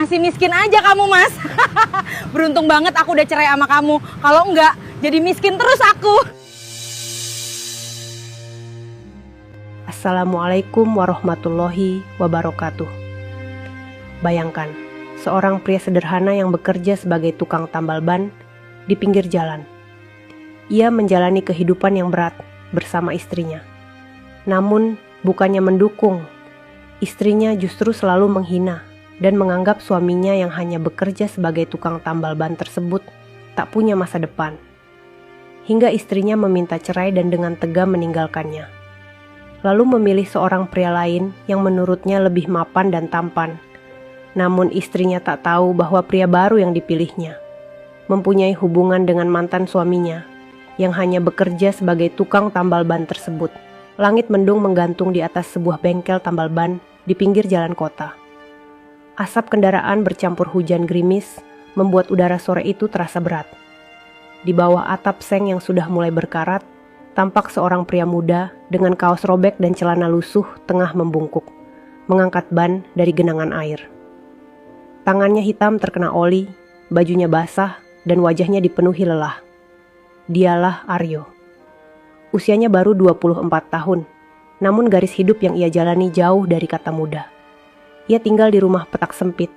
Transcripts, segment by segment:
Masih miskin aja kamu, Mas. Beruntung banget aku udah cerai sama kamu. Kalau enggak, jadi miskin terus aku. Assalamualaikum warahmatullahi wabarakatuh. Bayangkan, seorang pria sederhana yang bekerja sebagai tukang tambal ban di pinggir jalan. Ia menjalani kehidupan yang berat bersama istrinya. Namun, bukannya mendukung, istrinya justru selalu menghina dan menganggap suaminya yang hanya bekerja sebagai tukang tambal ban tersebut tak punya masa depan. Hingga istrinya meminta cerai dan dengan tegas meninggalkannya. Lalu memilih seorang pria lain yang menurutnya lebih mapan dan tampan. Namun istrinya tak tahu bahwa pria baru yang dipilihnya mempunyai hubungan dengan mantan suaminya yang hanya bekerja sebagai tukang tambal ban tersebut. Langit mendung menggantung di atas sebuah bengkel tambal ban di pinggir jalan kota. Asap kendaraan bercampur hujan gerimis membuat udara sore itu terasa berat. Di bawah atap seng yang sudah mulai berkarat, tampak seorang pria muda dengan kaos robek dan celana lusuh tengah membungkuk, mengangkat ban dari genangan air. Tangannya hitam terkena oli, bajunya basah, dan wajahnya dipenuhi lelah. Dialah Aryo. Usianya baru 24 tahun, namun garis hidup yang ia jalani jauh dari kata muda. Ia tinggal di rumah petak sempit,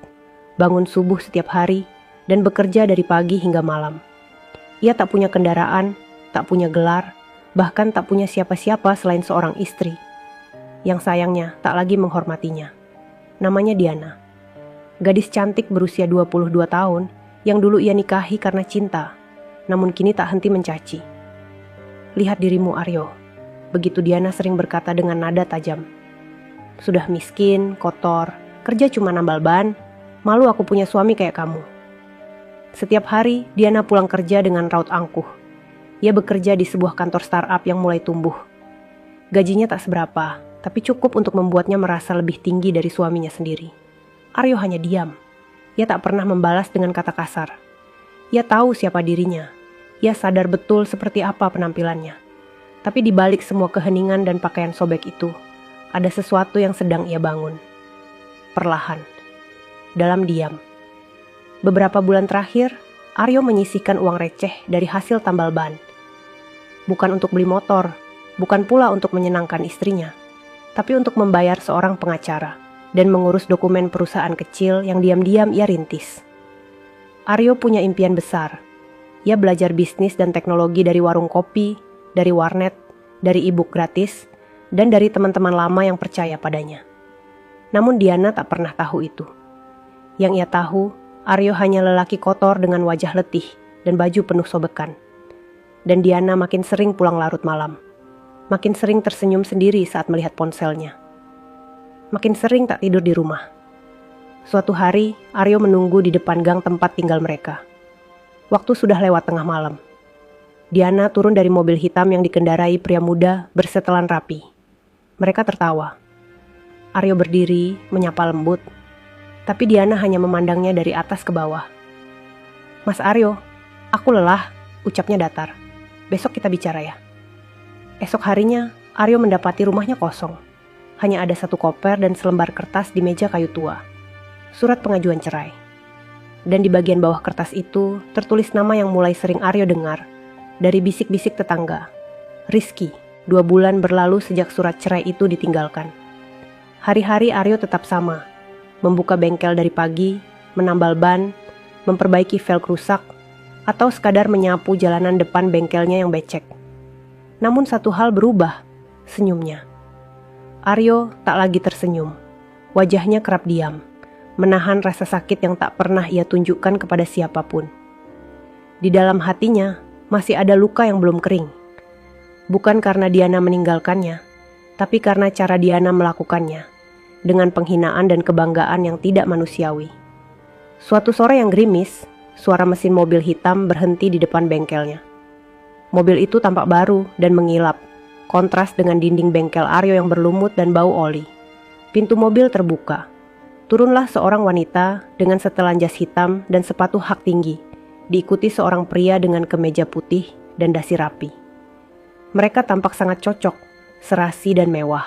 bangun subuh setiap hari, dan bekerja dari pagi hingga malam. Ia tak punya kendaraan, tak punya gelar, bahkan tak punya siapa-siapa selain seorang istri, yang sayangnya tak lagi menghormatinya. Namanya Diana. Gadis cantik berusia 22 tahun, yang dulu ia nikahi karena cinta, namun kini tak henti mencaci. Lihat dirimu Aryo, begitu Diana sering berkata dengan nada tajam. Sudah miskin, kotor, kerja cuma nambal ban, malu aku punya suami kayak kamu. Setiap hari, Diana pulang kerja dengan raut angkuh. Ia bekerja di sebuah kantor startup yang mulai tumbuh. Gajinya tak seberapa, tapi cukup untuk membuatnya merasa lebih tinggi dari suaminya sendiri. Aryo hanya diam. Ia tak pernah membalas dengan kata kasar. Ia tahu siapa dirinya. Ia sadar betul seperti apa penampilannya. Tapi di balik semua keheningan dan pakaian sobek itu, ada sesuatu yang sedang ia bangun. Perlahan, dalam diam. Beberapa bulan terakhir, Aryo menyisihkan uang receh dari hasil tambal ban. Bukan untuk beli motor, bukan pula untuk menyenangkan istrinya, tapi untuk membayar seorang pengacara dan mengurus dokumen perusahaan kecil yang diam-diam ia rintis. Aryo punya impian besar. Ia belajar bisnis dan teknologi dari warung kopi, dari warnet, dari e-book gratis, dan dari teman-teman lama yang percaya padanya. Namun Diana tak pernah tahu itu. Yang ia tahu, Aryo hanya lelaki kotor dengan wajah letih dan baju penuh sobekan. Dan Diana makin sering pulang larut malam. Makin sering tersenyum sendiri saat melihat ponselnya. Makin sering tak tidur di rumah. Suatu hari, Aryo menunggu di depan gang tempat tinggal mereka. Waktu sudah lewat tengah malam. Diana turun dari mobil hitam yang dikendarai pria muda bersetelan rapi. Mereka tertawa. Aryo berdiri, menyapa lembut. Tapi Diana hanya memandangnya dari atas ke bawah. Mas Aryo, aku lelah, ucapnya datar. Besok kita bicara ya. Esok harinya, Aryo mendapati rumahnya kosong. Hanya ada satu koper dan selembar kertas di meja kayu tua. Surat pengajuan cerai. Dan di bagian bawah kertas itu, tertulis nama yang mulai sering Aryo dengar. Dari bisik-bisik tetangga. Rizky. 2 bulan berlalu sejak surat cerai itu ditinggalkan. Hari-hari Aryo tetap sama. Membuka bengkel dari pagi, menambal ban, memperbaiki velg rusak, atau sekadar menyapu jalanan depan bengkelnya yang becek. Namun satu hal berubah, senyumnya. Aryo tak lagi tersenyum. Wajahnya kerap diam, menahan rasa sakit yang tak pernah ia tunjukkan kepada siapapun. Di dalam hatinya masih ada luka yang belum kering. Bukan karena Diana meninggalkannya, tapi karena cara Diana melakukannya, dengan penghinaan dan kebanggaan yang tidak manusiawi. Suatu sore yang gerimis, suara mesin mobil hitam berhenti di depan bengkelnya. Mobil itu tampak baru dan mengilap, kontras dengan dinding bengkel Aryo yang berlumut dan bau oli. Pintu mobil terbuka. Turunlah seorang wanita dengan setelan jas hitam dan sepatu hak tinggi, diikuti seorang pria dengan kemeja putih dan dasi rapi. Mereka tampak sangat cocok, serasi dan mewah.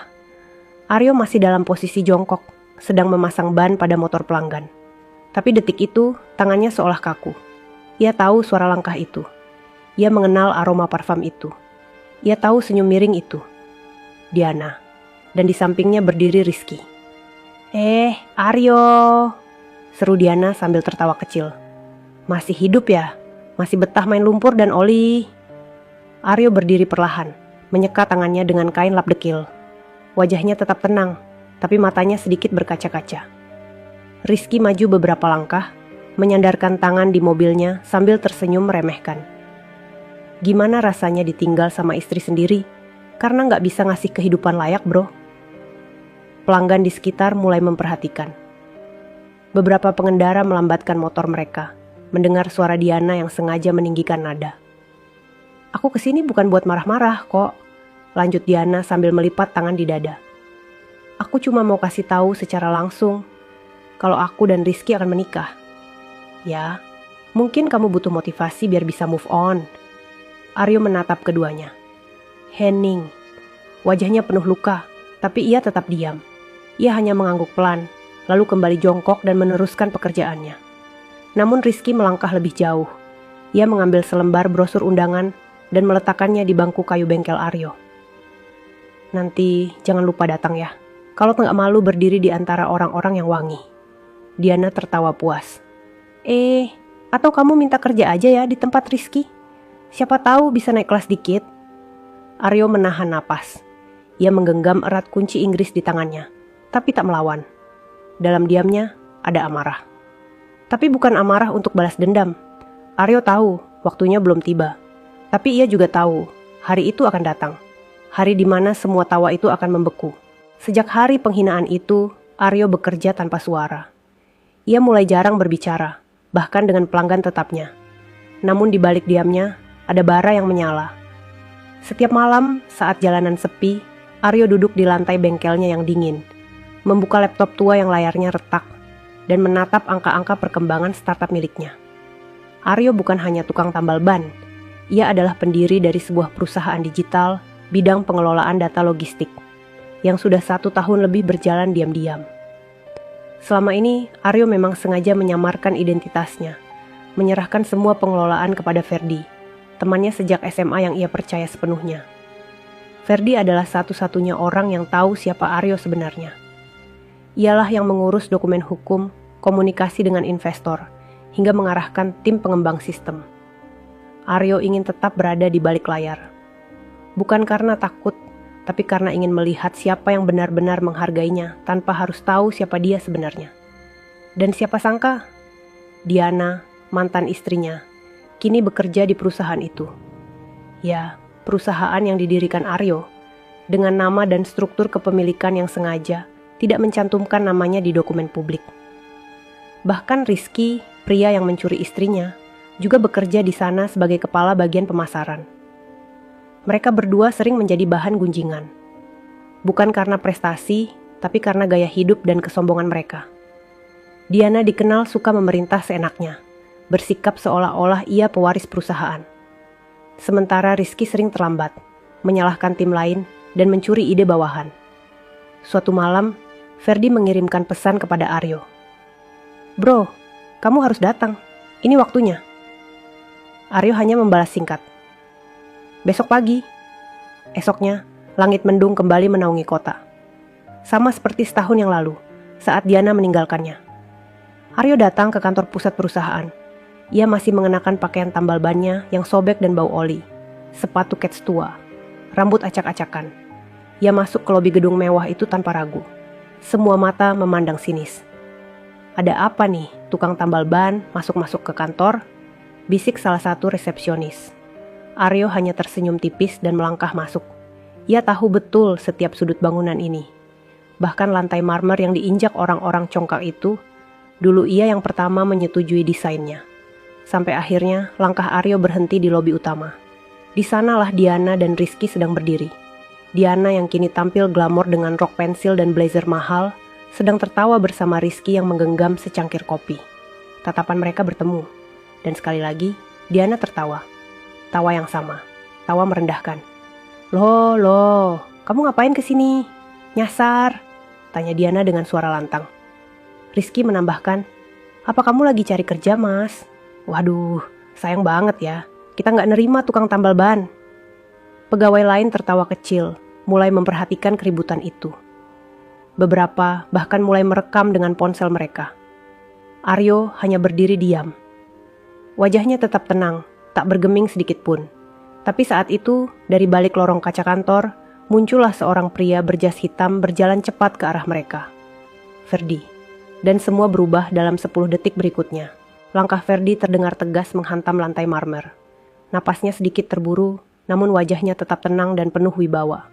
Aryo masih dalam posisi jongkok, sedang memasang ban pada motor pelanggan. Tapi detik itu, tangannya seolah kaku. Ia tahu suara langkah itu. Ia mengenal aroma parfum itu. Ia tahu senyum miring itu. Diana. Dan di sampingnya berdiri Rizky. Aryo, seru Diana sambil tertawa kecil. Masih hidup ya? Masih betah main lumpur dan oli? Aryo berdiri perlahan, menyeka tangannya dengan kain lap dekil. Wajahnya tetap tenang, tapi matanya sedikit berkaca-kaca. Rizky maju beberapa langkah, menyandarkan tangan di mobilnya sambil tersenyum meremehkan. Gimana rasanya ditinggal sama istri sendiri, karena gak bisa ngasih kehidupan layak bro? Pelanggan di sekitar mulai memperhatikan. Beberapa pengendara melambatkan motor mereka, mendengar suara Diana yang sengaja meninggikan nada. Aku kesini bukan buat marah-marah kok, lanjut Diana sambil melipat tangan di dada. Aku cuma mau kasih tahu secara langsung, kalau aku dan Rizky akan menikah. Ya, mungkin kamu butuh motivasi biar bisa move on. Aryo menatap keduanya. Hening, wajahnya penuh luka, tapi ia tetap diam. Ia hanya mengangguk pelan, lalu kembali jongkok dan meneruskan pekerjaannya. Namun Rizky melangkah lebih jauh. Ia mengambil selembar brosur undangan dan meletakkannya di bangku kayu bengkel Aryo. Nanti jangan lupa datang ya, kalau nggak malu berdiri di antara orang-orang yang wangi. Diana tertawa puas. Atau kamu minta kerja aja ya di tempat Rizky? Siapa tahu bisa naik kelas dikit. Aryo menahan napas. Ia menggenggam erat kunci Inggris di tangannya, tapi tak melawan. Dalam diamnya ada amarah. Tapi bukan amarah untuk balas dendam. Aryo tahu waktunya belum tiba. Tapi ia juga tahu hari itu akan datang. Hari di mana semua tawa itu akan membeku. Sejak hari penghinaan itu, Aryo bekerja tanpa suara. Ia mulai jarang berbicara, bahkan dengan pelanggan tetapnya. Namun di balik diamnya, ada bara yang menyala. Setiap malam, saat jalanan sepi, Aryo duduk di lantai bengkelnya yang dingin, membuka laptop tua yang layarnya retak, dan menatap angka-angka perkembangan startup miliknya. Aryo bukan hanya tukang tambal ban, ia adalah pendiri dari sebuah perusahaan digital bidang pengelolaan data logistik, yang sudah 1 tahun lebih berjalan diam-diam. Selama ini, Aryo memang sengaja menyamarkan identitasnya, menyerahkan semua pengelolaan kepada Ferdi, temannya sejak SMA yang ia percaya sepenuhnya. Ferdi adalah satu-satunya orang yang tahu siapa Aryo sebenarnya. Ialah yang mengurus dokumen hukum, komunikasi dengan investor, hingga mengarahkan tim pengembang sistem. Aryo ingin tetap berada di balik layar. Bukan karena takut, tapi karena ingin melihat siapa yang benar-benar menghargainya tanpa harus tahu siapa dia sebenarnya. Dan siapa sangka, Diana, mantan istrinya, kini bekerja di perusahaan itu. Ya, perusahaan yang didirikan Aryo, dengan nama dan struktur kepemilikan yang sengaja tidak mencantumkan namanya di dokumen publik. Bahkan Rizky, pria yang mencuri istrinya, juga bekerja di sana sebagai kepala bagian pemasaran. Mereka berdua sering menjadi bahan gunjingan. Bukan karena prestasi, tapi karena gaya hidup dan kesombongan mereka. Diana dikenal suka memerintah seenaknya, bersikap seolah-olah ia pewaris perusahaan. Sementara Rizky sering terlambat, menyalahkan tim lain, dan mencuri ide bawahan. Suatu malam, Ferdi mengirimkan pesan kepada Aryo. Bro, kamu harus datang. Ini waktunya. Aryo hanya membalas singkat. Besok pagi. Esoknya, langit mendung kembali menaungi kota. Sama seperti setahun yang lalu, saat Diana meninggalkannya. Aryo datang ke kantor pusat perusahaan. Ia masih mengenakan pakaian tambal bannya yang sobek dan bau oli, sepatu kets tua, rambut acak-acakan. Ia masuk ke lobi gedung mewah itu tanpa ragu. Semua mata memandang sinis. Ada apa nih, tukang tambal ban masuk-masuk ke kantor? Bisik salah satu resepsionis. Aryo hanya tersenyum tipis dan melangkah masuk. Ia tahu betul setiap sudut bangunan ini. Bahkan lantai marmer yang diinjak orang-orang congkak itu, dulu ia yang pertama menyetujui desainnya. Sampai akhirnya langkah Aryo berhenti di lobi utama. Di sanalah Diana dan Rizky sedang berdiri. Diana yang kini tampil glamor dengan rok pensil dan blazer mahal, sedang tertawa bersama Rizky yang menggenggam secangkir kopi. Tatapan mereka bertemu. Dan sekali lagi, Diana tertawa. Tawa yang sama, tawa merendahkan. Loh, kamu ngapain kesini? Nyasar, tanya Diana dengan suara lantang. Rizky menambahkan, Apa kamu lagi cari kerja, Mas? Waduh, sayang banget ya. Kita nggak nerima tukang tambal ban. Pegawai lain tertawa kecil, mulai memperhatikan keributan itu. Beberapa bahkan mulai merekam dengan ponsel mereka. Aryo hanya berdiri diam. Wajahnya tetap tenang, tak bergeming sedikit pun. Tapi saat itu, dari balik lorong kaca kantor, muncullah seorang pria berjas hitam berjalan cepat ke arah mereka. Ferdi. Dan semua berubah dalam 10 detik berikutnya. Langkah Ferdi terdengar tegas menghantam lantai marmer. Napasnya sedikit terburu, namun wajahnya tetap tenang dan penuh wibawa.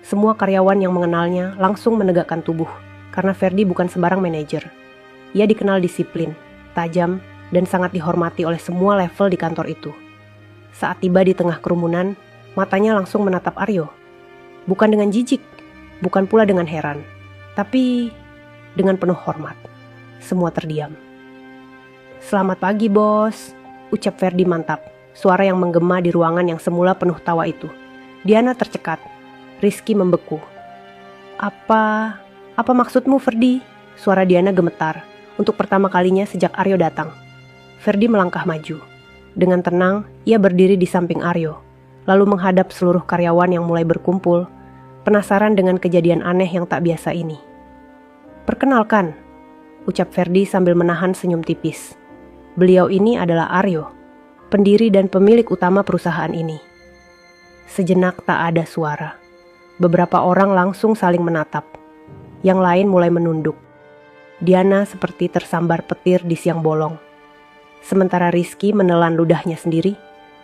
Semua karyawan yang mengenalnya langsung menegakkan tubuh, karena Ferdi bukan sembarang manajer. Ia dikenal disiplin, tajam, dan sangat dihormati oleh semua level di kantor itu. Saat tiba di tengah kerumunan, matanya langsung menatap Aryo. Bukan dengan jijik, bukan pula dengan heran, tapi dengan penuh hormat. Semua terdiam. "Selamat pagi, bos," ucap Ferdi mantap, suara yang menggema di ruangan yang semula penuh tawa itu. Diana tercekat, Rizky membeku. Apa maksudmu, Ferdi?" Suara Diana gemetar, untuk pertama kalinya sejak Aryo datang. Ferdi melangkah maju. Dengan tenang, ia berdiri di samping Aryo, lalu menghadap seluruh karyawan yang mulai berkumpul, penasaran dengan kejadian aneh yang tak biasa ini. "Perkenalkan," ucap Ferdi sambil menahan senyum tipis. Beliau ini adalah Aryo, pendiri dan pemilik utama perusahaan ini. Sejenak tak ada suara. Beberapa orang langsung saling menatap. Yang lain mulai menunduk. Diana seperti tersambar petir di siang bolong. Sementara Rizky menelan ludahnya sendiri,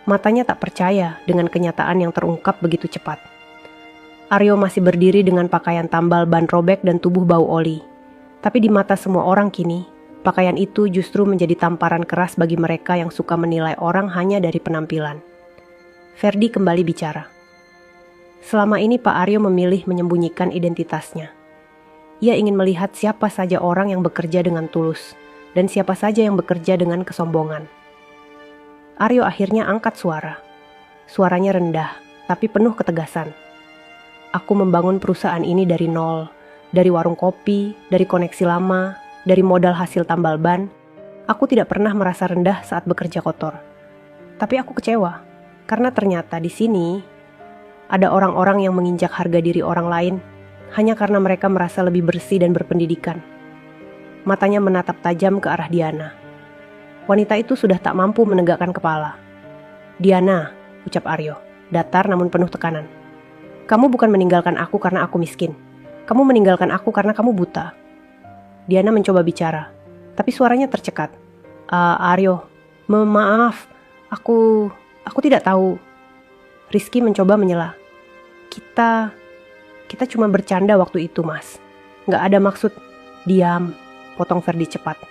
matanya tak percaya dengan kenyataan yang terungkap begitu cepat. Aryo masih berdiri dengan pakaian tambal ban robek dan tubuh bau oli. Tapi di mata semua orang kini, pakaian itu justru menjadi tamparan keras bagi mereka yang suka menilai orang hanya dari penampilan. Ferdi kembali bicara. Selama ini Pak Aryo memilih menyembunyikan identitasnya. Ia ingin melihat siapa saja orang yang bekerja dengan tulus, dan siapa saja yang bekerja dengan kesombongan. Aryo akhirnya angkat suara. Suaranya rendah, tapi penuh ketegasan. "Aku membangun perusahaan ini dari nol, dari warung kopi, dari koneksi lama, dari modal hasil tambal ban. Aku tidak pernah merasa rendah saat bekerja kotor. Tapi aku kecewa, karena ternyata di sini ada orang-orang yang menginjak harga diri orang lain hanya karena mereka merasa lebih bersih dan berpendidikan." Matanya menatap tajam ke arah Diana. Wanita itu sudah tak mampu menegakkan kepala. "Diana," ucap Aryo, datar namun penuh tekanan. "Kamu bukan meninggalkan aku karena aku miskin. Kamu meninggalkan aku karena kamu buta." Diana mencoba bicara, tapi suaranya tercekat. Aryo, maaf, aku tidak tahu." Rizky mencoba menyela. Kita cuma bercanda waktu itu, Mas. Nggak ada maksud." "Diam," potong Ferdi cepat.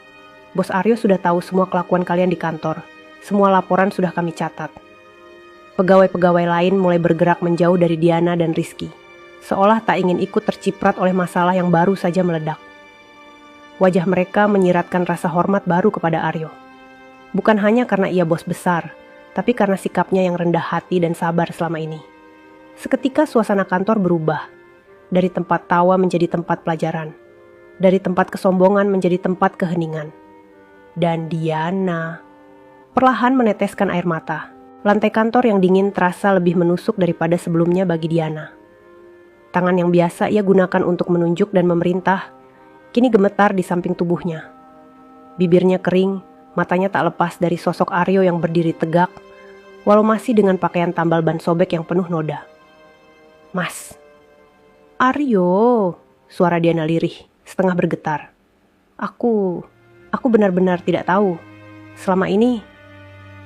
"Bos Aryo sudah tahu semua kelakuan kalian di kantor. Semua laporan sudah kami catat." Pegawai-pegawai lain mulai bergerak menjauh dari Diana dan Rizky, seolah tak ingin ikut terciprat oleh masalah yang baru saja meledak. Wajah mereka menyiratkan rasa hormat baru kepada Aryo. Bukan hanya karena ia bos besar, tapi karena sikapnya yang rendah hati dan sabar selama ini. Seketika suasana kantor berubah, dari tempat tawa menjadi tempat pelajaran. Dari tempat kesombongan menjadi tempat keheningan. Dan Diana perlahan meneteskan air mata. Lantai kantor yang dingin terasa lebih menusuk daripada sebelumnya bagi Diana. Tangan yang biasa ia gunakan untuk menunjuk dan memerintah, kini gemetar di samping tubuhnya. Bibirnya kering, matanya tak lepas dari sosok Aryo yang berdiri tegak, walau masih dengan pakaian tambal ban sobek yang penuh noda. "Mas." "Aryo," suara Diana lirih, setengah bergetar. Aku benar-benar tidak tahu. Selama ini,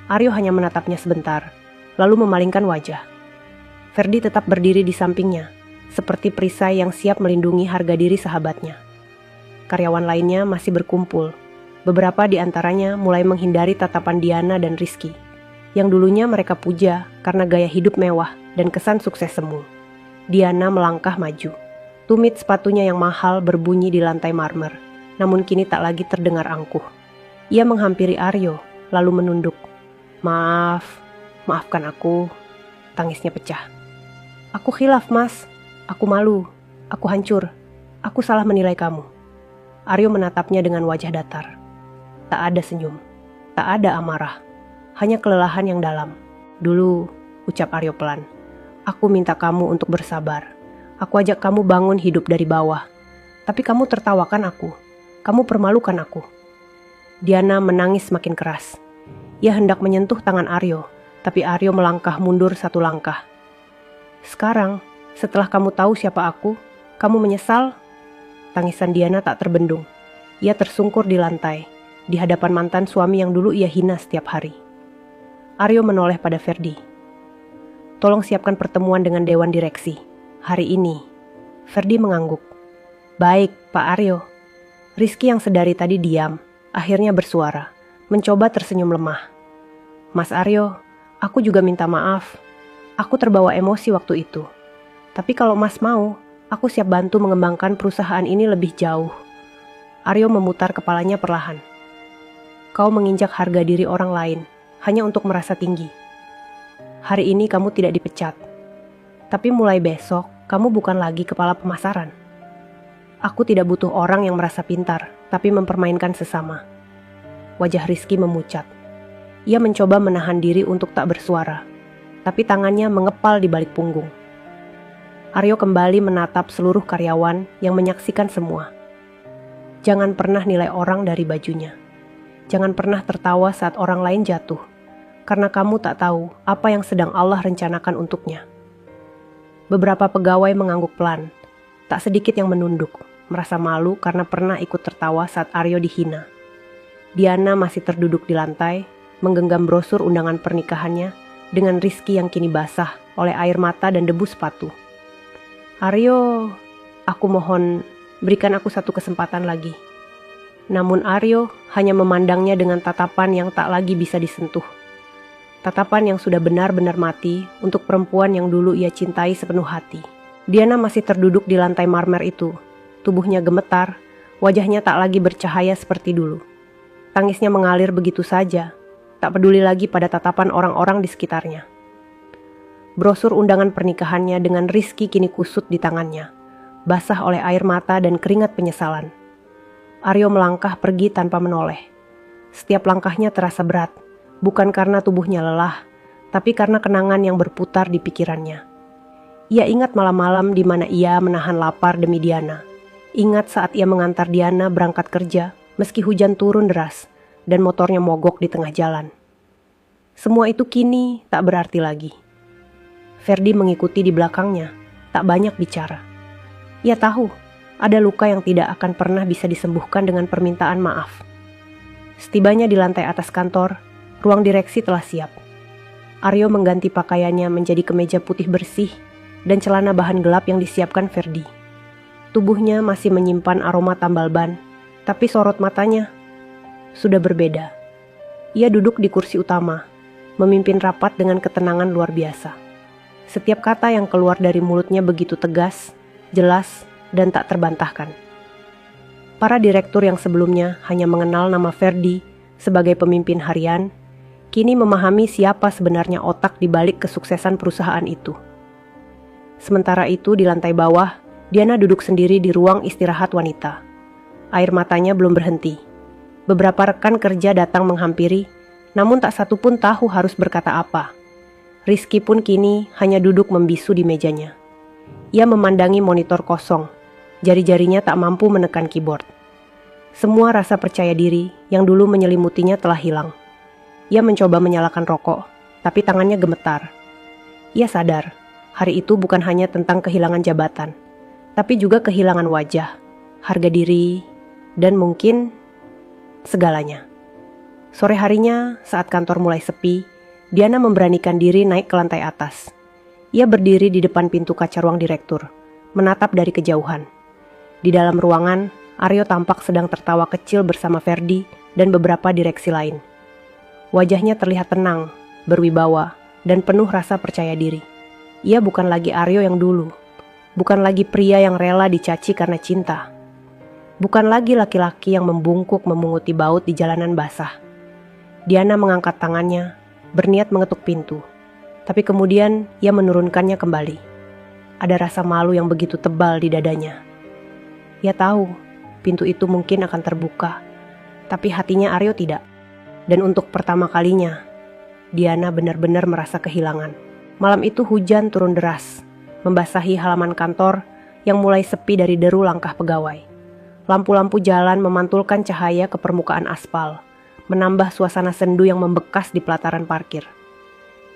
Aryo hanya menatapnya sebentar, lalu memalingkan wajah. Ferdi tetap berdiri di sampingnya, seperti perisai yang siap melindungi harga diri sahabatnya. Karyawan lainnya masih berkumpul. Beberapa di antaranya mulai menghindari tatapan Diana dan Rizky, yang dulunya mereka puja karena gaya hidup mewah dan kesan sukses semu. Diana melangkah maju. Tumit sepatunya yang mahal berbunyi di lantai marmer, namun kini tak lagi terdengar angkuh. Ia menghampiri Aryo, lalu menunduk. Maafkan aku." Tangisnya pecah. "Aku khilaf, Mas. Aku malu. Aku hancur. Aku salah menilai kamu." Aryo menatapnya dengan wajah datar. Tak ada senyum, tak ada amarah, hanya kelelahan yang dalam. Dulu, ucap Aryo pelan, aku minta kamu untuk bersabar. Aku ajak kamu bangun hidup dari bawah. Tapi kamu tertawakan aku, kamu permalukan aku. Diana menangis makin keras. Ia hendak menyentuh tangan Aryo, tapi Aryo melangkah mundur 1 langkah. Sekarang, setelah kamu tahu siapa aku, kamu menyesal? Tangisan Diana tak terbendung. Ia tersungkur di lantai, di hadapan mantan suami yang dulu ia hina setiap hari. Aryo menoleh pada Ferdi. Tolong siapkan pertemuan dengan Dewan Direksi. Hari ini. Ferdi mengangguk. Baik, Pak Aryo. Rizky yang sedari tadi diam, akhirnya bersuara, mencoba tersenyum lemah. Mas Aryo, aku juga minta maaf. Aku terbawa emosi waktu itu. Tapi kalau Mas mau, aku siap bantu mengembangkan perusahaan ini lebih jauh. Aryo memutar kepalanya perlahan. Kau menginjak harga diri orang lain, hanya untuk merasa tinggi. Hari ini kamu tidak dipecat. Tapi mulai besok, kamu bukan lagi kepala pemasaran. Aku tidak butuh orang yang merasa pintar, tapi mempermainkan sesama. Wajah Rizky memucat. Ia mencoba menahan diri untuk tak bersuara, tapi tangannya mengepal di balik punggung. Aryo kembali menatap seluruh karyawan yang menyaksikan semua. Jangan pernah nilai orang dari bajunya. Jangan pernah tertawa saat orang lain jatuh, karena kamu tak tahu apa yang sedang Allah rencanakan untuknya. Beberapa pegawai mengangguk pelan, tak sedikit yang menunduk, merasa malu karena pernah ikut tertawa saat Aryo dihina. Diana masih terduduk di lantai, menggenggam brosur undangan pernikahannya dengan Rizky yang kini basah oleh air mata dan debu sepatu. Aryo, aku mohon berikan aku 1 kesempatan lagi. Namun Aryo hanya memandangnya dengan tatapan yang tak lagi bisa disentuh. Tatapan yang sudah benar-benar mati untuk perempuan yang dulu ia cintai sepenuh hati. Diana masih terduduk di lantai marmer itu. Tubuhnya gemetar, wajahnya tak lagi bercahaya seperti dulu. Tangisnya mengalir begitu saja, tak peduli lagi pada tatapan orang-orang di sekitarnya. Brosur undangan pernikahannya dengan Rizky kini kusut di tangannya, basah oleh air mata dan keringat penyesalan. Aryo melangkah pergi tanpa menoleh. Setiap langkahnya terasa berat, bukan karena tubuhnya lelah, tapi karena kenangan yang berputar di pikirannya. Ia ingat malam-malam di mana ia menahan lapar demi Diana. Ingat saat ia mengantar Diana berangkat kerja, meski hujan turun deras, dan motornya mogok di tengah jalan. Semua itu kini tak berarti lagi. Ferdi mengikuti di belakangnya, tak banyak bicara. Ia tahu, ada luka yang tidak akan pernah bisa disembuhkan dengan permintaan maaf. Setibanya di lantai atas kantor, ruang direksi telah siap. Aryo mengganti pakaiannya menjadi kemeja putih bersih dan celana bahan gelap yang disiapkan Ferdi. Tubuhnya masih menyimpan aroma tambal ban, tapi sorot matanya sudah berbeda. Ia duduk di kursi utama, memimpin rapat dengan ketenangan luar biasa. Setiap kata yang keluar dari mulutnya begitu tegas, jelas, dan tak terbantahkan. Para direktur yang sebelumnya hanya mengenal nama Ferdi sebagai pemimpin harian, kini memahami siapa sebenarnya otak di balik kesuksesan perusahaan itu. Sementara itu di lantai bawah, Diana duduk sendiri di ruang istirahat wanita. Air matanya belum berhenti. Beberapa rekan kerja datang menghampiri, namun tak satu pun tahu harus berkata apa. Rizky pun kini hanya duduk membisu di mejanya. Ia memandangi monitor kosong, jari-jarinya tak mampu menekan keyboard. Semua rasa percaya diri yang dulu menyelimutinya telah hilang. Ia mencoba menyalakan rokok, tapi tangannya gemetar. Ia sadar, hari itu bukan hanya tentang kehilangan jabatan, tapi juga kehilangan wajah, harga diri, dan mungkin segalanya. Sore harinya, saat kantor mulai sepi, Diana memberanikan diri naik ke lantai atas. Ia berdiri di depan pintu kaca ruang direktur, menatap dari kejauhan. Di dalam ruangan, Aryo tampak sedang tertawa kecil bersama Ferdi dan beberapa direksi lain. Wajahnya terlihat tenang, berwibawa, dan penuh rasa percaya diri. Ia bukan lagi Aryo yang dulu. Bukan lagi pria yang rela dicaci karena cinta. Bukan lagi laki-laki yang membungkuk memunguti baut di jalanan basah. Diana mengangkat tangannya, berniat mengetuk pintu. Tapi kemudian ia menurunkannya kembali. Ada rasa malu yang begitu tebal di dadanya. Ia tahu pintu itu mungkin akan terbuka, Tapi hatinya Aryo tidak. Dan untuk pertama kalinya, Diana benar-benar merasa kehilangan. Malam itu hujan turun deras, membasahi halaman kantor yang mulai sepi dari deru langkah pegawai. Lampu-lampu jalan memantulkan cahaya ke permukaan aspal, menambah suasana sendu yang membekas di pelataran parkir.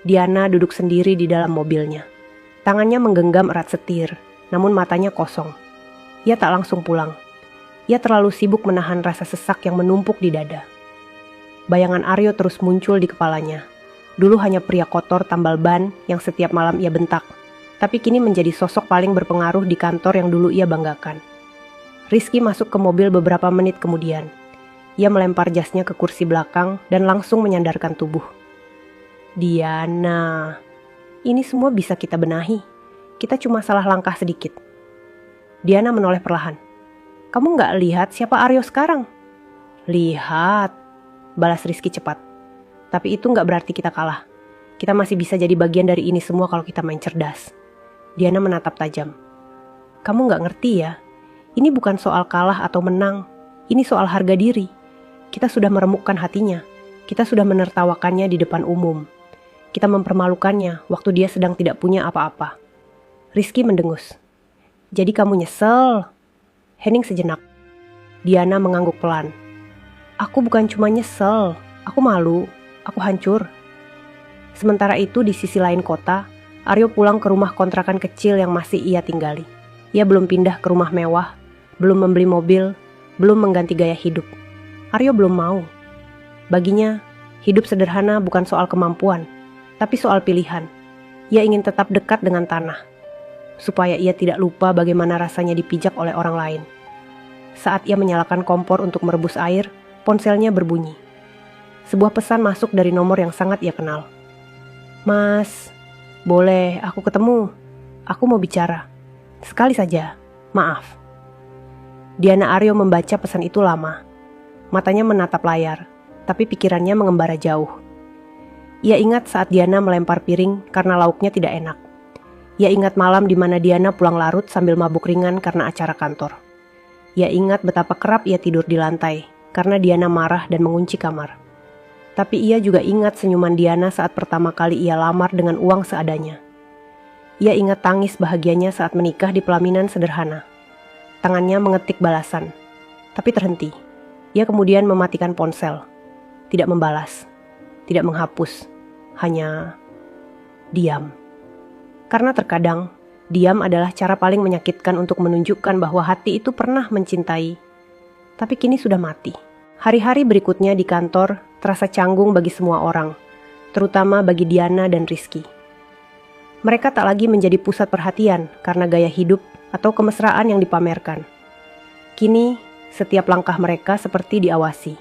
Diana duduk sendiri di dalam mobilnya. Tangannya menggenggam erat setir, namun matanya kosong. Ia tak langsung pulang. Ia terlalu sibuk menahan rasa sesak yang menumpuk di dada. Bayangan Aryo terus muncul di kepalanya. Dulu hanya pria kotor tambal ban yang setiap malam ia bentak, tapi kini menjadi sosok paling berpengaruh di kantor yang dulu ia banggakan. Rizky masuk ke mobil beberapa menit kemudian. Ia melempar jasnya ke kursi belakang dan langsung menyandarkan tubuh. Diana, ini semua bisa kita benahi. Kita cuma salah langkah sedikit. Diana menoleh perlahan. Kamu nggak lihat siapa Aryo sekarang? Lihat, balas Rizky cepat. Tapi itu nggak berarti kita kalah. Kita masih bisa jadi bagian dari ini semua kalau kita main cerdas. Diana menatap tajam. Kamu nggak ngerti ya? Ini bukan soal kalah atau menang. Ini soal harga diri. Kita sudah meremukkan hatinya. Kita sudah menertawakannya di depan umum. Kita mempermalukannya waktu dia sedang tidak punya apa-apa. Rizky mendengus. Jadi kamu nyesel? Hening sejenak. Diana mengangguk pelan. Aku bukan cuma nyesel, aku malu, aku hancur. Sementara itu di sisi lain kota, Aryo pulang ke rumah kontrakan kecil yang masih ia tinggali. Ia belum pindah ke rumah mewah, belum membeli mobil, belum mengganti gaya hidup. Aryo belum mau. Baginya, hidup sederhana bukan soal kemampuan, tapi soal pilihan. Ia ingin tetap dekat dengan tanah, supaya ia tidak lupa bagaimana rasanya dipijak oleh orang lain. Saat ia menyalakan kompor untuk merebus air, ponselnya berbunyi. Sebuah pesan masuk dari nomor yang sangat ia kenal. Mas, boleh aku ketemu? Aku mau bicara. Sekali saja, maaf. Diana Aryo membaca pesan itu lama. Matanya menatap layar, tapi pikirannya mengembara jauh. Ia ingat saat Diana melempar piring karena lauknya tidak enak. Ia ingat malam di mana Diana pulang larut sambil mabuk ringan karena acara kantor. Ia ingat betapa kerap ia tidur di lantai karena Diana marah dan mengunci kamar. Tapi ia juga ingat senyuman Diana saat pertama kali ia lamar dengan uang seadanya. Ia ingat tangis bahagianya saat menikah di pelaminan sederhana. Tangannya mengetik balasan, tapi terhenti. Ia kemudian mematikan ponsel. Tidak membalas, tidak menghapus, hanya diam. Karena terkadang, diam adalah cara paling menyakitkan untuk menunjukkan bahwa hati itu pernah mencintai, tapi kini sudah mati. Hari-hari berikutnya di kantor terasa canggung bagi semua orang, terutama bagi Diana dan Rizky. Mereka tak lagi menjadi pusat perhatian karena gaya hidup atau kemesraan yang dipamerkan. Kini, setiap langkah mereka seperti diawasi.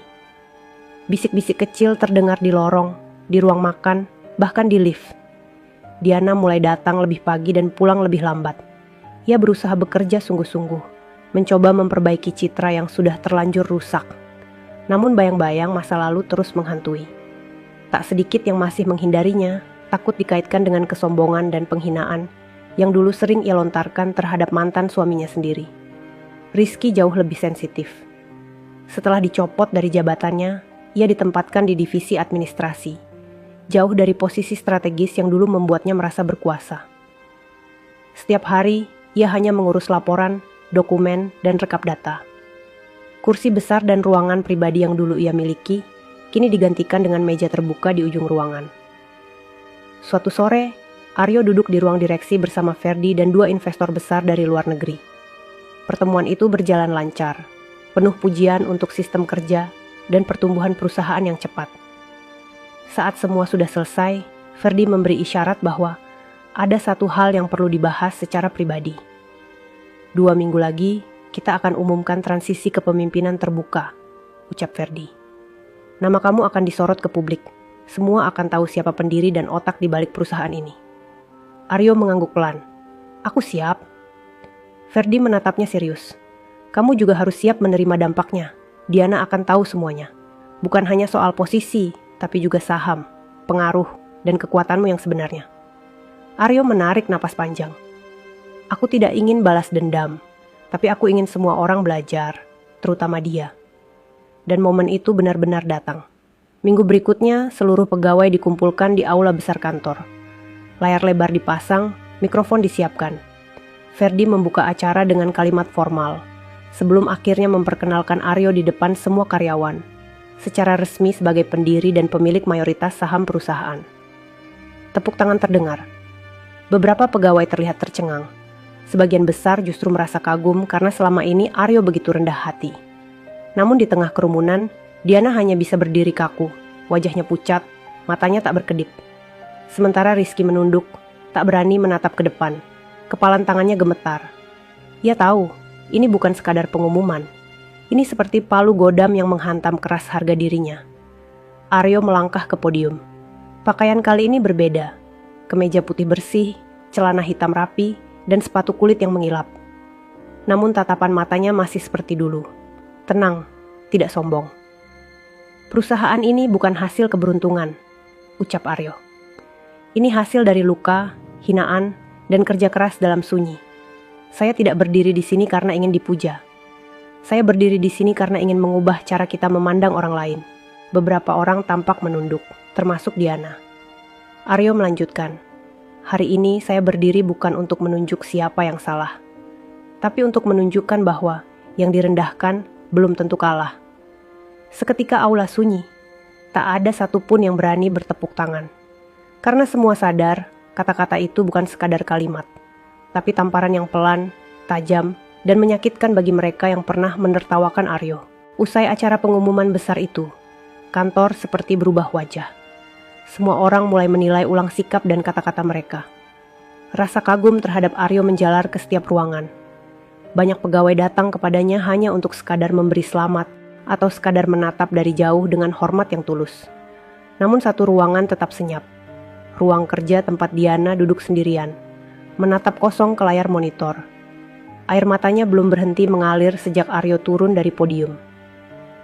Bisik-bisik kecil terdengar di lorong, di ruang makan, bahkan di lift. Diana mulai datang lebih pagi dan pulang lebih lambat. Ia berusaha bekerja sungguh-sungguh, mencoba memperbaiki citra yang sudah terlanjur rusak. Namun bayang-bayang masa lalu terus menghantui. Tak sedikit yang masih menghindarinya, takut dikaitkan dengan kesombongan dan penghinaan yang dulu sering ia lontarkan terhadap mantan suaminya sendiri. Rizky jauh lebih sensitif. Setelah dicopot dari jabatannya, ia ditempatkan di divisi administrasi, jauh dari posisi strategis yang dulu membuatnya merasa berkuasa. Setiap hari, ia hanya mengurus laporan, dokumen, dan rekap data. Kursi besar dan ruangan pribadi yang dulu ia miliki, kini digantikan dengan meja terbuka di ujung ruangan. Suatu sore, Aryo duduk di ruang direksi bersama Ferdi dan 2 investor besar dari luar negeri. Pertemuan itu berjalan lancar, penuh pujian untuk sistem kerja dan pertumbuhan perusahaan yang cepat. Saat semua sudah selesai, Ferdi memberi isyarat bahwa ada satu hal yang perlu dibahas secara pribadi. 2 minggu lagi, kita akan umumkan transisi kepemimpinan terbuka, ucap Ferdi. Nama kamu akan disorot ke publik. Semua akan tahu siapa pendiri dan otak di balik perusahaan ini. Aryo mengangguk pelan. Aku siap. Ferdi menatapnya serius. Kamu juga harus siap menerima dampaknya. Diana akan tahu semuanya. Bukan hanya soal posisi, tapi juga saham, pengaruh, dan kekuatanmu yang sebenarnya. Aryo menarik napas panjang. Aku tidak ingin balas dendam, tapi aku ingin semua orang belajar, terutama dia. dan momen itu benar-benar datang. Minggu berikutnya, seluruh pegawai dikumpulkan di aula besar kantor. Layar lebar dipasang, mikrofon disiapkan. Ferdi membuka acara dengan kalimat formal, sebelum akhirnya memperkenalkan Aryo di depan semua karyawan, secara resmi sebagai pendiri dan pemilik mayoritas saham perusahaan. Tepuk tangan terdengar. Beberapa pegawai terlihat tercengang. Sebagian besar justru merasa kagum karena selama ini Aryo begitu rendah hati. Namun di tengah kerumunan, Diana hanya bisa berdiri kaku, wajahnya pucat, matanya tak berkedip. Sementara Rizky menunduk, tak berani menatap ke depan. Kepalan tangannya gemetar. Ia tahu, ini bukan sekadar pengumuman. Ini seperti palu godam yang menghantam keras harga dirinya. Aryo melangkah ke podium. Pakaian kali ini berbeda. Kemeja putih bersih, celana hitam rapi, dan sepatu kulit yang mengilap. Namun tatapan matanya masih seperti dulu. Tenang, tidak sombong. Perusahaan ini bukan hasil keberuntungan, ucap Aryo. Ini hasil dari luka, hinaan, dan kerja keras dalam sunyi. Saya tidak berdiri di sini karena ingin dipuja. Saya berdiri di sini karena ingin mengubah cara kita memandang orang lain. Beberapa orang tampak menunduk, termasuk Diana. Aryo melanjutkan, hari ini saya berdiri bukan untuk menunjuk siapa yang salah, tapi untuk menunjukkan bahwa yang direndahkan belum tentu kalah. Seketika aula sunyi, tak ada satupun yang berani bertepuk tangan. Karena semua sadar, kata-kata itu bukan sekadar kalimat, tapi tamparan yang pelan, tajam, dan menyakitkan bagi mereka yang pernah menertawakan Aryo. Usai acara pengumuman besar itu, kantor seperti berubah wajah. Semua orang mulai menilai ulang sikap dan kata-kata mereka. Rasa kagum terhadap Aryo menjalar ke setiap ruangan. Banyak pegawai datang kepadanya hanya untuk sekadar memberi selamat atau sekadar menatap dari jauh dengan hormat yang tulus. Namun satu ruangan tetap senyap. Ruang kerja tempat Diana duduk sendirian, menatap kosong ke layar monitor. Air matanya belum berhenti mengalir sejak Aryo turun dari podium.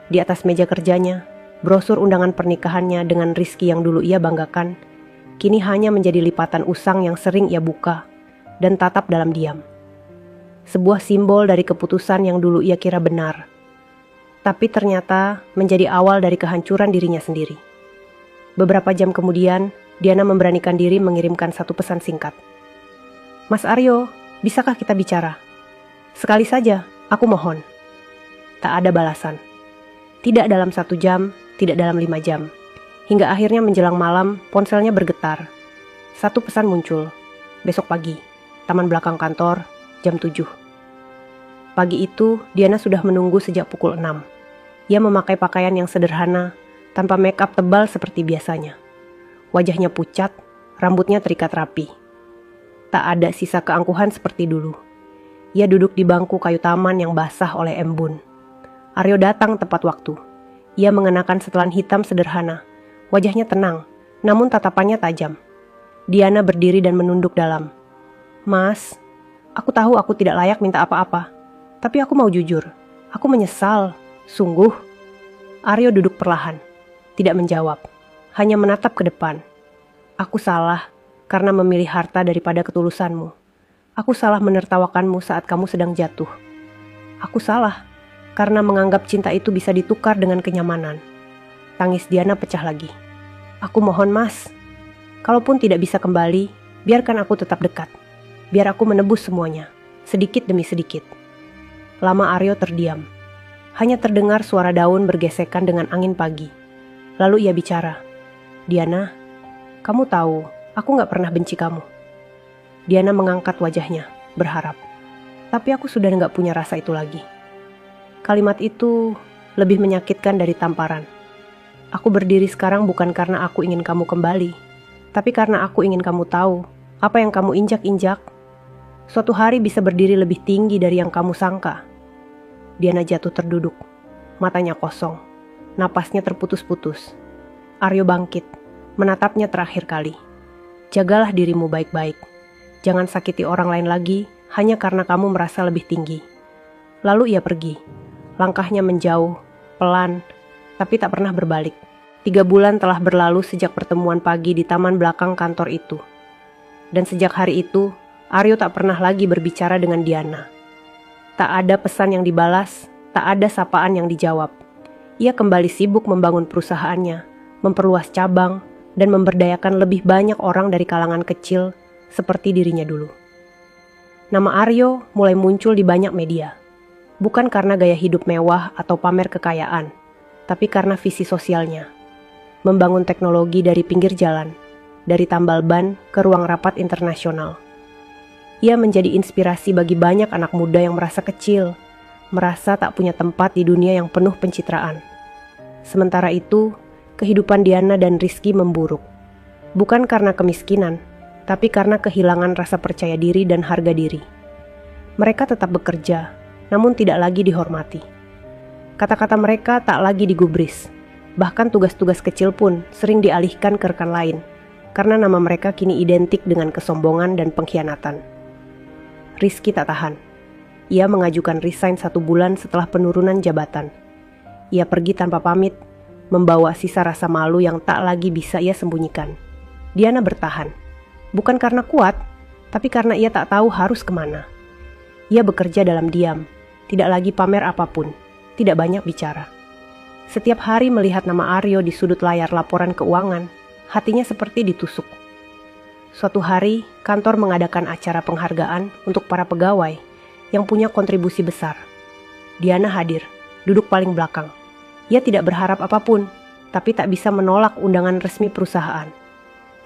Di atas meja kerjanya, brosur undangan pernikahannya dengan Rizky yang dulu ia banggakan, kini hanya menjadi lipatan usang yang sering ia buka dan tatap dalam diam. Sebuah simbol dari keputusan yang dulu ia kira benar, tapi ternyata menjadi awal dari kehancuran dirinya sendiri. Beberapa jam kemudian, Diana memberanikan diri mengirimkan satu pesan singkat. Mas Aryo, bisakah kita bicara? Sekali saja, aku mohon. Tak ada balasan. Tidak dalam 1 jam, tidak dalam 5 jam. Hingga akhirnya menjelang malam, ponselnya bergetar. Satu pesan muncul. Besok pagi, taman belakang kantor, jam 7. Pagi itu, Diana sudah menunggu sejak pukul 6. Ia memakai pakaian yang sederhana, tanpa make up tebal seperti biasanya. Wajahnya pucat, rambutnya terikat rapi. Tak ada sisa keangkuhan seperti dulu. Ia duduk di bangku kayu taman yang basah oleh embun. Aryo datang tepat waktu. Ia mengenakan setelan hitam sederhana. Wajahnya tenang, namun tatapannya tajam. Diana berdiri dan menunduk dalam. Mas, aku tahu aku tidak layak minta apa-apa. Tapi aku mau jujur. Aku menyesal, sungguh. Aryo duduk perlahan, tidak menjawab. Hanya menatap ke depan. Aku salah karena memilih harta daripada ketulusanmu. Aku salah menertawakanmu saat kamu sedang jatuh. Aku salah karena menganggap cinta itu bisa ditukar dengan kenyamanan. Tangis Diana pecah lagi. Aku mohon mas, kalaupun tidak bisa kembali, biarkan aku tetap dekat. Biar aku menebus semuanya, sedikit demi sedikit. Lama Aryo terdiam. Hanya terdengar suara daun bergesekan dengan angin pagi. Lalu ia bicara. Diana, kamu tahu, aku gak pernah benci kamu. Diana mengangkat wajahnya, berharap. Tapi aku sudah gak punya rasa itu lagi. Kalimat itu lebih menyakitkan dari tamparan. Aku berdiri sekarang bukan karena aku ingin kamu kembali, tapi karena aku ingin kamu tahu apa yang kamu injak-injak. Suatu hari bisa berdiri lebih tinggi dari yang kamu sangka. Diana jatuh terduduk, matanya kosong, napasnya terputus-putus. Aryo bangkit, menatapnya terakhir kali. Jagalah dirimu baik-baik. Jangan sakiti orang lain lagi hanya karena kamu merasa lebih tinggi. Lalu ia pergi. Langkahnya menjauh, pelan, tapi tak pernah berbalik. 3 bulan telah berlalu sejak pertemuan pagi di taman belakang kantor itu. Dan sejak hari itu, Aryo tak pernah lagi berbicara dengan Diana. Tak ada pesan yang dibalas, tak ada sapaan yang dijawab. Ia kembali sibuk membangun perusahaannya, memperluas cabang, dan memberdayakan lebih banyak orang dari kalangan kecil seperti dirinya dulu. Nama Aryo mulai muncul di banyak media, bukan karena gaya hidup mewah atau pamer kekayaan, tapi karena visi sosialnya. Membangun teknologi dari pinggir jalan, dari tambal ban ke ruang rapat internasional. Ia menjadi inspirasi bagi banyak anak muda yang merasa kecil, merasa tak punya tempat di dunia yang penuh pencitraan. Sementara itu, kehidupan Diana dan Rizky memburuk. Bukan karena kemiskinan, tapi karena kehilangan rasa percaya diri dan harga diri. Mereka tetap bekerja, namun tidak lagi dihormati. Kata-kata mereka tak lagi digubris. Bahkan tugas-tugas kecil pun sering dialihkan ke rekan lain, karena nama mereka kini identik dengan kesombongan dan pengkhianatan. Rizky tak tahan. Ia mengajukan resign 1 bulan setelah penurunan jabatan. Ia pergi tanpa pamit, membawa sisa rasa malu yang tak lagi bisa ia sembunyikan. Diana bertahan, bukan karena kuat, tapi karena ia tak tahu harus kemana. Ia bekerja dalam diam, tidak lagi pamer apapun, tidak banyak bicara. Setiap hari melihat nama Aryo di sudut layar laporan keuangan, hatinya seperti ditusuk. Suatu hari, kantor mengadakan acara penghargaan untuk para pegawai yang punya kontribusi besar. Diana hadir, duduk paling belakang. Ia tidak berharap apapun, tapi tak bisa menolak undangan resmi perusahaan.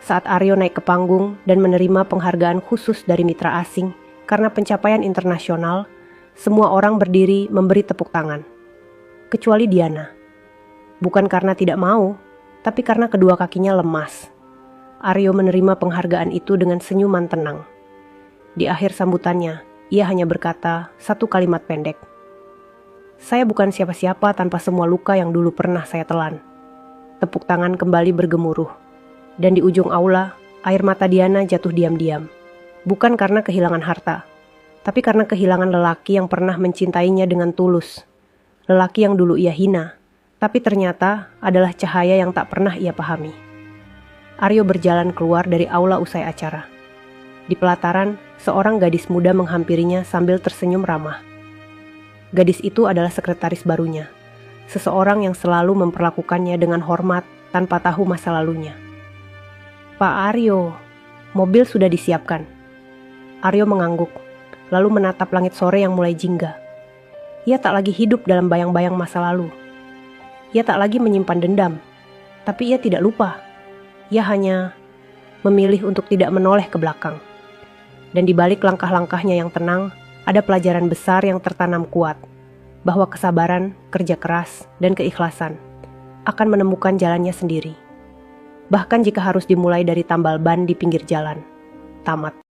Saat Aryo naik ke panggung dan menerima penghargaan khusus dari mitra asing karena pencapaian internasional, semua orang berdiri memberi tepuk tangan. Kecuali Diana. Bukan karena tidak mau, tapi karena kedua kakinya lemas. Aryo menerima penghargaan itu dengan senyuman tenang. Di akhir sambutannya, ia hanya berkata 1 kalimat pendek. Saya bukan siapa-siapa tanpa semua luka yang dulu pernah saya telan. Tepuk tangan kembali bergemuruh. Dan di ujung aula, air mata Diana jatuh diam-diam. Bukan karena kehilangan harta, tapi karena kehilangan lelaki yang pernah mencintainya dengan tulus. Lelaki yang dulu ia hina, tapi ternyata adalah cahaya yang tak pernah ia pahami. Aryo berjalan keluar dari aula usai acara. Di pelataran, seorang gadis muda menghampirinya sambil tersenyum ramah. Gadis itu adalah sekretaris barunya, seseorang yang selalu memperlakukannya dengan hormat tanpa tahu masa lalunya. Pak Aryo, mobil sudah disiapkan. Aryo mengangguk, lalu menatap langit sore yang mulai jingga. Ia tak lagi hidup dalam bayang-bayang masa lalu. Ia tak lagi menyimpan dendam, tapi ia tidak lupa. Ia hanya memilih untuk tidak menoleh ke belakang. Dan di balik langkah-langkahnya yang tenang, ada pelajaran besar yang tertanam kuat, bahwa kesabaran, kerja keras, dan keikhlasan akan menemukan jalannya sendiri. Bahkan jika harus dimulai dari tambal ban di pinggir jalan. Tamat.